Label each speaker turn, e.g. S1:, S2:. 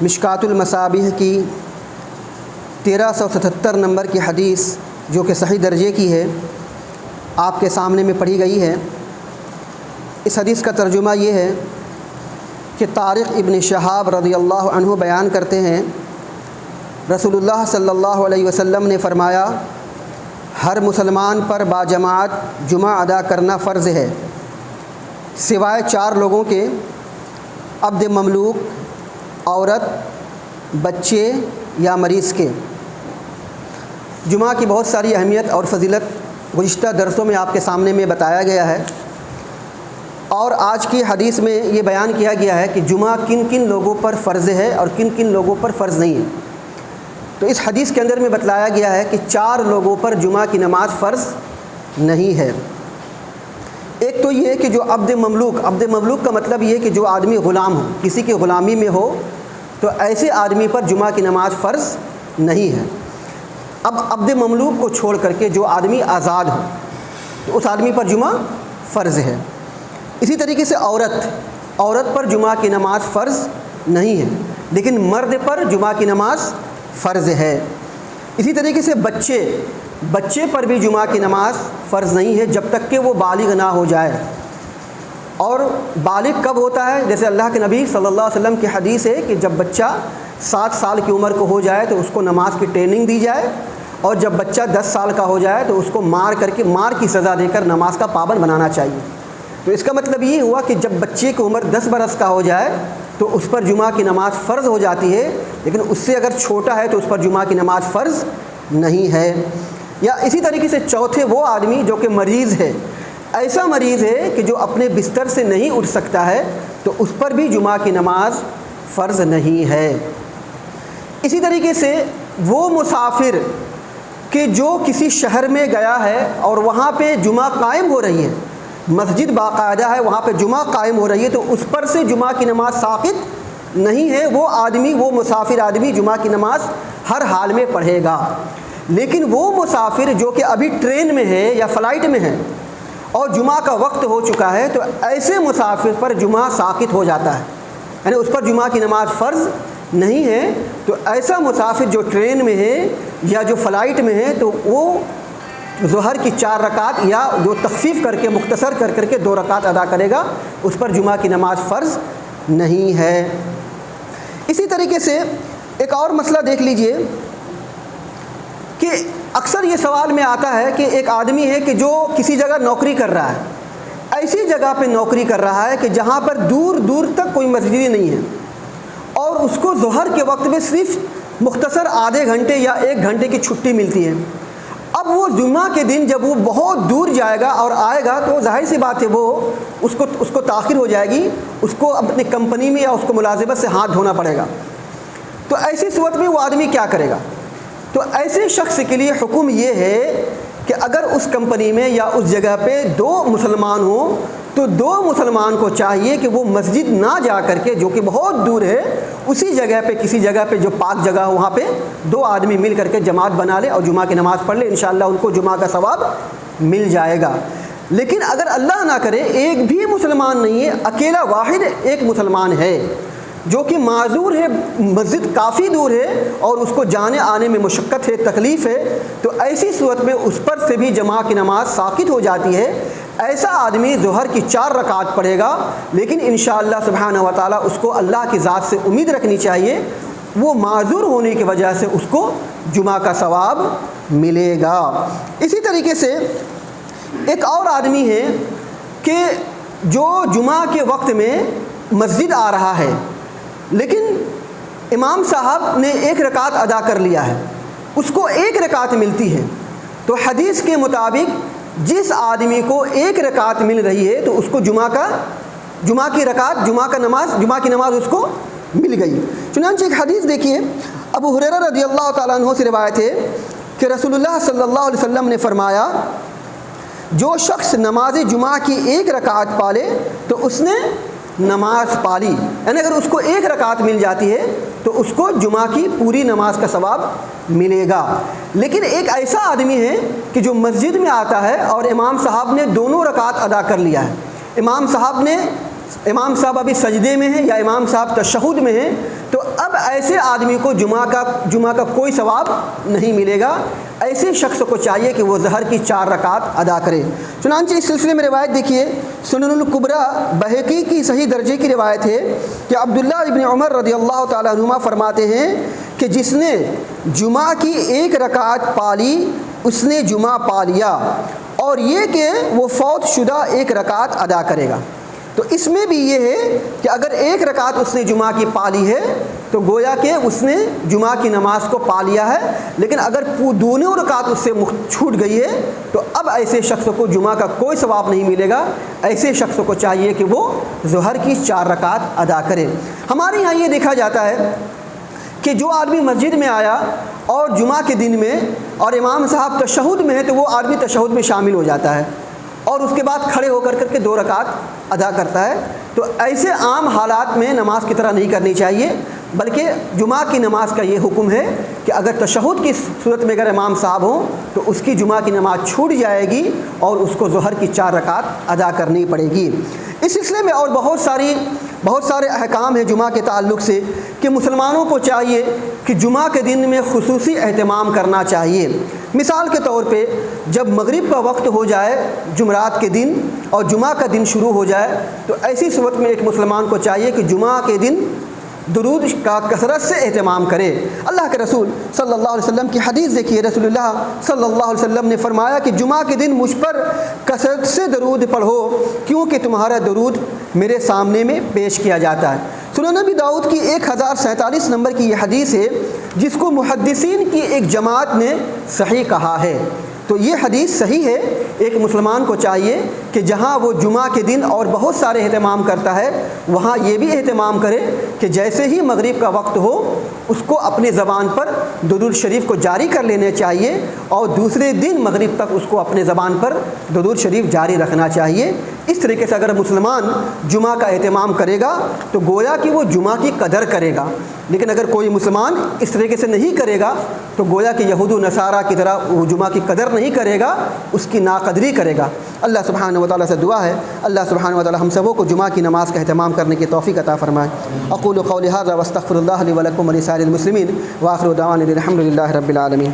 S1: مشکات المصابیح کی 1377 نمبر کی حدیث جو کہ صحیح درجے کی ہے آپ کے سامنے میں پڑھی گئی ہے۔ اس حدیث کا ترجمہ یہ ہے کہ طارق ابن شہاب رضی اللہ عنہ بیان کرتے ہیں، رسول اللہ صلی اللہ علیہ وسلم نے فرمایا، ہر مسلمان پر باجماعت جمعہ ادا کرنا فرض ہے سوائے 4 لوگوں کے: عبد مملوک، عورت، بچے یا مریض کے۔ جمعہ کی بہت ساری اہمیت اور فضیلت گزشتہ درسوں میں آپ کے سامنے میں بتایا گیا ہے، اور آج کی حدیث میں یہ بیان کیا گیا ہے کہ جمعہ کن کن لوگوں پر فرض ہے اور کن کن لوگوں پر فرض نہیں ہے۔ تو اس حدیث کے اندر میں بتلایا گیا ہے کہ 4 لوگوں پر جمعہ کی نماز فرض نہیں ہے۔ ایک تو یہ کہ جو عبد مملوک کا مطلب یہ کہ جو آدمی غلام ہو، کسی کی غلامی میں ہو، تو ایسے آدمی پر جمعہ کی نماز فرض نہیں ہے۔ اب عبد مملوک کو چھوڑ کر کے جو آدمی آزاد ہو تو اس آدمی پر جمعہ فرض ہے۔ اسی طریقے سے عورت پر جمعہ کی نماز فرض نہیں ہے، لیکن مرد پر جمعہ کی نماز فرض ہے۔ اسی طریقے سے بچے پر بھی جمعہ کی نماز فرض نہیں ہے جب تک کہ وہ بالغ نہ ہو جائے۔ اور بالغ کب ہوتا ہے؟ جیسے اللہ کے نبی صلی اللہ علیہ وسلم کی حدیث ہے کہ جب بچہ 7 سال کی عمر کو ہو جائے تو اس کو نماز کی ٹریننگ دی جائے، اور جب بچہ 10 سال کا ہو جائے تو اس کو مار کی سزا دے کر نماز کا پابند بنانا چاہیے۔ تو اس کا مطلب یہ ہوا کہ جب بچے کی عمر 10 برس کا ہو جائے تو اس پر جمعہ کی نماز فرض ہو جاتی ہے، لیکن اس سے اگر چھوٹا ہے تو اس پر جمعہ کی نماز فرض نہیں ہے۔ یا اسی طریقے سے چوتھے وہ آدمی جو کہ مریض ہے، ایسا مریض ہے کہ جو اپنے بستر سے نہیں اٹھ سکتا ہے، تو اس پر بھی جمعہ کی نماز فرض نہیں ہے۔ اسی طریقے سے وہ مسافر کہ جو کسی شہر میں گیا ہے اور وہاں پہ جمعہ قائم ہو رہی ہے، مسجد باقاعدہ ہے، وہاں پہ جمعہ قائم ہو رہی ہے، تو اس پر سے جمعہ کی نماز ساقط نہیں ہے۔ وہ مسافر آدمی جمعہ کی نماز ہر حال میں پڑھے گا۔ لیکن وہ مسافر جو کہ ابھی ٹرین میں ہے یا فلائٹ میں ہے اور جمعہ کا وقت ہو چکا ہے، تو ایسے مسافر پر جمعہ ساقط ہو جاتا ہے، یعنی اس پر جمعہ کی نماز فرض نہیں ہے۔ تو ایسا مسافر جو ٹرین میں ہے یا جو فلائٹ میں ہے، تو وہ ظہر کی 4 رکعت یا جو تخفیف کر کے مختصر کر کے 2 رکعت ادا کرے گا، اس پر جمعہ کی نماز فرض نہیں ہے۔ اسی طریقے سے ایک اور مسئلہ دیکھ لیجئے کہ اکثر یہ سوال میں آتا ہے کہ ایک آدمی ہے کہ جو کسی جگہ نوکری کر رہا ہے، ایسی جگہ پہ نوکری کر رہا ہے کہ جہاں پر دور دور تک کوئی مسجد نہیں ہے، اور اس کو ظہر کے وقت میں صرف مختصر آدھے گھنٹے یا 1 گھنٹے کی چھٹی ملتی ہے۔ اب وہ جمعہ کے دن جب وہ بہت دور جائے گا اور آئے گا تو ظاہر سی بات ہے وہ اس کو تاخیر ہو جائے گی، اس کو اپنی کمپنی میں یا اس کو ملازمت سے ہاتھ دھونا پڑے گا۔ تو ایسی صورت میں وہ آدمی کیا کرے گا؟ تو ایسے شخص کے لیے حکم یہ ہے کہ اگر اس کمپنی میں یا اس جگہ پہ 2 مسلمان ہوں تو 2 مسلمان کو چاہیے کہ وہ مسجد نہ جا کر کے، جو کہ بہت دور ہے، اسی جگہ پہ کسی جگہ پہ جو پاک جگہ ہو وہاں پہ 2 آدمی مل کر کے جماعت بنا لے اور جمعہ کی نماز پڑھ لے، انشاءاللہ ان کو جمعہ کا ثواب مل جائے گا۔ لیکن اگر اللہ نہ کرے ایک بھی مسلمان نہیں ہے، اکیلا واحد ایک مسلمان ہے جو کہ معذور ہے، مسجد کافی دور ہے اور اس کو جانے آنے میں مشقت ہے، تکلیف ہے، تو ایسی صورت میں اس پر سے بھی جمعہ کی نماز ساقط ہو جاتی ہے۔ ایسا آدمی ظہر کی 4 رکعت پڑھے گا، لیکن انشاءاللہ سبحانہ و تعالیٰ اس کو اللہ کی ذات سے امید رکھنی چاہیے، وہ معذور ہونے کی وجہ سے اس کو جمعہ کا ثواب ملے گا۔ اسی طریقے سے ایک اور آدمی ہے کہ جو جمعہ کے وقت میں مسجد آ رہا ہے، لیکن امام صاحب نے 1 رکعت ادا کر لیا ہے، اس کو 1 رکعت ملتی ہے۔ تو حدیث کے مطابق جس آدمی کو 1 رکعت مل رہی ہے تو اس کو جمعہ کی نماز اس کو مل گئی۔ چنانچہ ایک حدیث دیکھیے، ابو ہریرہ رضی اللہ تعالیٰ عنہ سے روایت ہے کہ رسول اللہ صلی اللہ علیہ وسلم نے فرمایا، جو شخص نماز جمعہ کی 1 رکعت پالے تو اس نے نماز پالی، یعنی اگر اس کو 1 رکعت مل جاتی ہے تو اس کو جمعہ کی پوری نماز کا ثواب ملے گا۔ لیکن ایک ایسا آدمی ہے کہ جو مسجد میں آتا ہے اور امام صاحب نے 2 رکعت ادا کر لیا ہے، امام صاحب نے امام صاحب ابھی سجدے میں ہیں یا امام صاحب تشہد میں ہیں، تو اب ایسے آدمی کو جمعہ کا کوئی ثواب نہیں ملے گا۔ ایسے شخص کو چاہیے کہ وہ ظہر کی 4 رکعت ادا کرے۔ چنانچہ اس سلسلے میں روایت دیکھیے، سنن الکبریٰ بہقی کی صحیح درجے کی روایت ہے کہ عبداللہ ابن عمر رضی اللہ تعالیٰ عنہما فرماتے ہیں کہ جس نے جمعہ کی 1 رکعت پالی اس نے جمعہ پا لیا، اور یہ کہ وہ فوت شدہ 1 رکعت ادا کرے گا۔ تو اس میں بھی یہ ہے کہ اگر 1 رکعت اس نے جمعہ کی پا لی ہے تو گویا کہ اس نے جمعہ کی نماز کو پا لیا ہے، لیکن اگر دونوں رکعت اس سے چھوٹ گئی ہے تو اب ایسے شخص کو جمعہ کا کوئی ثواب نہیں ملے گا۔ ایسے شخص کو چاہیے کہ وہ ظہر کی 4 رکعت ادا کرے۔ ہمارے یہاں یہ دیکھا جاتا ہے کہ جو آدمی مسجد میں آیا اور جمعہ کے دن میں اور امام صاحب تشہد میں ہے تو وہ آدمی تشہد میں شامل ہو جاتا ہے اور اس کے بعد کھڑے ہو کر کے 2 رکعت ادا کرتا ہے۔ تو ایسے عام حالات میں نماز کی طرح نہیں کرنی چاہیے، بلکہ جمعہ کی نماز کا یہ حکم ہے کہ اگر تشہد کی صورت میں اگر امام صاحب ہوں تو اس کی جمعہ کی نماز چھوٹ جائے گی اور اس کو ظہر کی 4 رکعت ادا کرنی پڑے گی۔ اس سلسلے میں اور بہت سارے احکام ہیں جمعہ کے تعلق سے کہ مسلمانوں کو چاہیے کہ جمعہ کے دن میں خصوصی اہتمام کرنا چاہیے۔ مثال کے طور پہ جب مغرب کا وقت ہو جائے جمعرات کے دن اور جمعہ کا دن شروع ہو جائے تو ایسی صورت میں ایک مسلمان کو چاہیے کہ جمعہ کے دن درود کا کثرت سے اہتمام کرے۔ اللہ کے رسول صلی اللہ علیہ وسلم کی حدیث دیکھیے، رسول اللہ صلی اللہ علیہ وسلم نے فرمایا کہ جمعہ کے دن مجھ پر کثرت سے درود پڑھو کیونکہ تمہارا درود میرے سامنے میں پیش کیا جاتا ہے۔ سنن نبی داؤد کی 1047 نمبر کی یہ حدیث ہے جس کو محدثین کی ایک جماعت نے صحیح کہا ہے۔ تو یہ حدیث صحیح ہے۔ ایک مسلمان کو چاہیے کہ جہاں وہ جمعہ کے دن اور بہت سارے اہتمام کرتا ہے وہاں یہ بھی اہتمام کرے کہ جیسے ہی مغرب کا وقت ہو اس کو اپنی زبان پر درود شریف کو جاری کر لینا چاہیے اور دوسرے دن مغرب تک اس کو اپنے زبان پر درود شریف جاری رکھنا چاہیے۔ اس طریقے سے اگر مسلمان جمعہ کا اہتمام کرے گا تو گویا کہ وہ جمعہ کی قدر کرے گا، لیکن اگر کوئی مسلمان اس طریقے سے نہیں کرے گا تو گویا کہ یہود و نصارہ کی طرح وہ جمعہ کی قدر نہیں کرے گا، اس کی ناقدری کرے گا۔ اللہ سبحانہ و تعالیٰ سے دعا ہے اللہ سبحانہ و تعالیٰ ہم سبوں کو جمعہ کی نماز کا اہتمام کرنے کی توفیق عطا فرمائے۔ اقول قولی ھذا واستغفر اللہ لی ولکم ولسائر المسلمین وآخر دعوانا الحمد للہ رب العالمین۔